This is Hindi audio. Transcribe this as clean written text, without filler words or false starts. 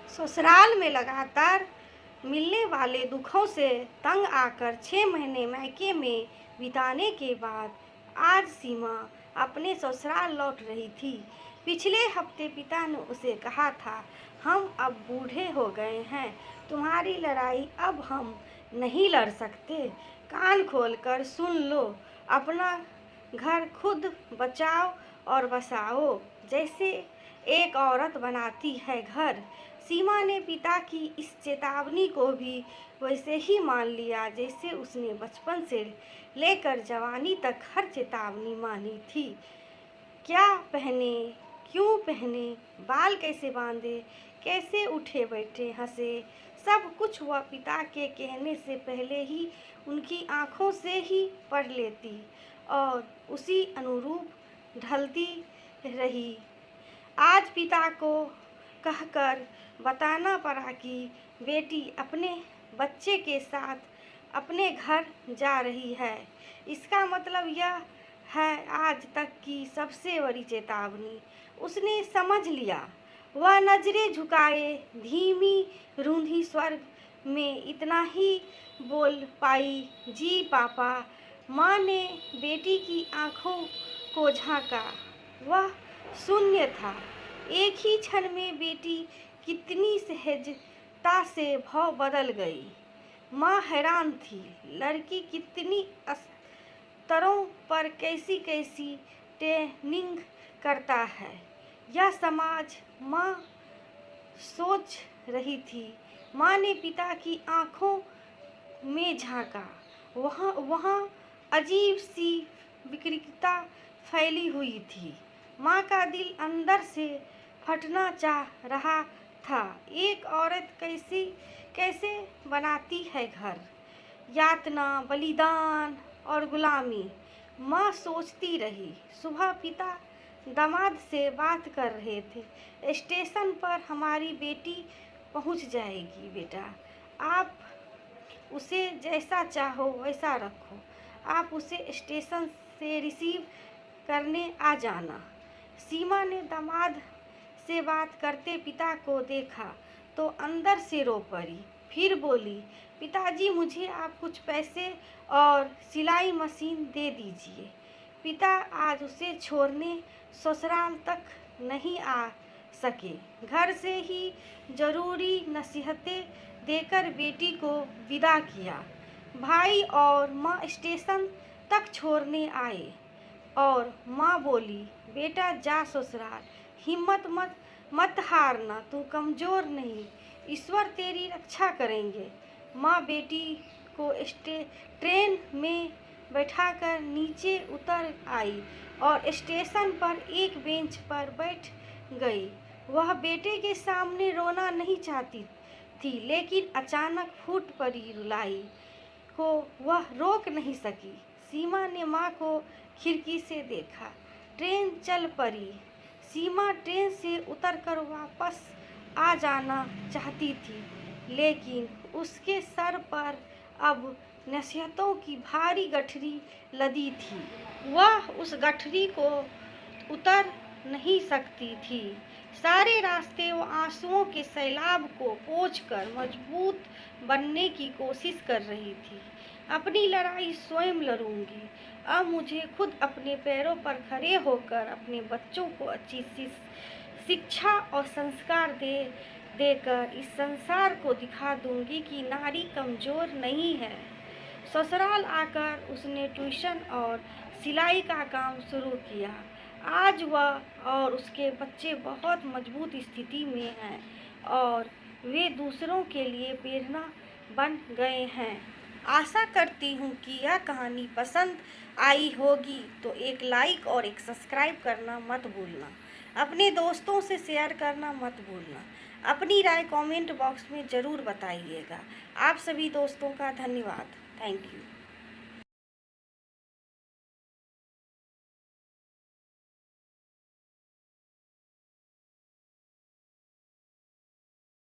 ससुराल में लगातार मिलने वाले दुखों से तंग आकर 6 महीने मायके में बिताने के बाद आज सीमा अपने ससुराल लौट रही थी। पिछले हफ्ते पिता ने उसे कहा था, हम अब बूढ़े हो गए हैं, तुम्हारी लड़ाई अब हम नहीं लड़ सकते। कान खोलकर सुन लो, अपना घर खुद बचाओ और बसाओ, जैसे एक औरत बनाती है घर। सीमा ने पिता की इस चेतावनी को भी वैसे ही मान लिया जैसे उसने बचपन से लेकर जवानी तक हर चेतावनी मानी थी। क्या पहने, क्यों पहने, बाल कैसे बांधे, कैसे उठे बैठे हंसे, सब कुछ वह पिता के कहने से पहले ही उनकी आंखों से ही पढ़ लेती और उसी अनुरूप ढलती रही। आज पिता को कहकर बताना पड़ा कि बेटी अपने बच्चे के साथ अपने घर जा रही है। इसका मतलब यह है आज तक की सबसे बड़ी चेतावनी। उसने समझ लिया। वह नजरें झुकाए धीमी रूंधी स्वर में इतना ही बोल पाई, जी पापा। माँ ने बेटी की आंखों को झांका। वह शून्य था। एक ही क्षण में बेटी कितनी सहजता से भाव बदल गई। माँ हैरान थी, लड़की कितनी स्तरों पर कैसी कैसी ट्रेनिंग करता है यह समाज। माँ सोच रही थी। माँ ने पिता की आंखों में झांका। वहाँ अजीब सी विकृतता फैली हुई थी। माँ का दिल अंदर से फटना चाह रहा था। एक औरत कैसे बनाती है घर, यातना, बलिदान और गुलामी। माँ सोचती रही। सुबह पिता दामाद से बात कर रहे थे। स्टेशन पर हमारी बेटी पहुंच जाएगी बेटा, आप उसे जैसा चाहो वैसा रखो। आप उसे स्टेशन से रिसीव करने आ जाना। सीमा ने दामाद से बात करते पिता को देखा तो अंदर से रो पड़ी। फिर बोली, पिताजी मुझे आप कुछ पैसे और सिलाई मशीन दे दीजिए। पिता आज उसे छोड़ने ससुराल तक नहीं आ सके। घर से ही जरूरी नसीहतें देकर बेटी को विदा किया। भाई और माँ स्टेशन तक छोड़ने आए और माँ बोली, बेटा जा ससुराल, हिम्मत मत हारना, तू कमजोर नहीं, ईश्वर तेरी रक्षा करेंगे। माँ बेटी को ट्रेन में बैठाकर नीचे उतर आई और स्टेशन पर एक बेंच पर बैठ गई। वह बेटे के सामने रोना नहीं चाहती थी, लेकिन अचानक फूट पड़ी रुलाई को वह रोक नहीं सकी। सीमा ने माँ को खिड़की से देखा। ट्रेन चल पड़ी। सीमा ट्रेन से उतरकर वापस आ जाना चाहती थी, लेकिन उसके सर पर अब नसीहतों की भारी गठरी लदी थी। वह उस गठरी को उतर नहीं सकती थी। सारे रास्ते वो आंसुओं के सैलाब को पोंछकर मजबूत बनने की कोशिश कर रही थी। अपनी लड़ाई स्वयं लड़ूंगी। अब मुझे खुद अपने पैरों पर खड़े होकर अपने बच्चों को अच्छी शिक्षा और संस्कार देकर इस संसार को दिखा दूंगी कि नारी कमजोर नहीं है। ससुराल आकर उसने ट्यूशन और सिलाई का काम शुरू किया। आज वह और उसके बच्चे बहुत मजबूत स्थिति में हैं और वे दूसरों के लिए प्रेरणा बन गए हैं। आशा करती हूँ कि यह कहानी पसंद आई होगी, तो एक लाइक और एक सब्सक्राइब करना मत भूलना। अपने दोस्तों से शेयर करना मत भूलना। अपनी राय कमेंट बॉक्स में ज़रूर बताइएगा। आप सभी दोस्तों का धन्यवाद। Thank you.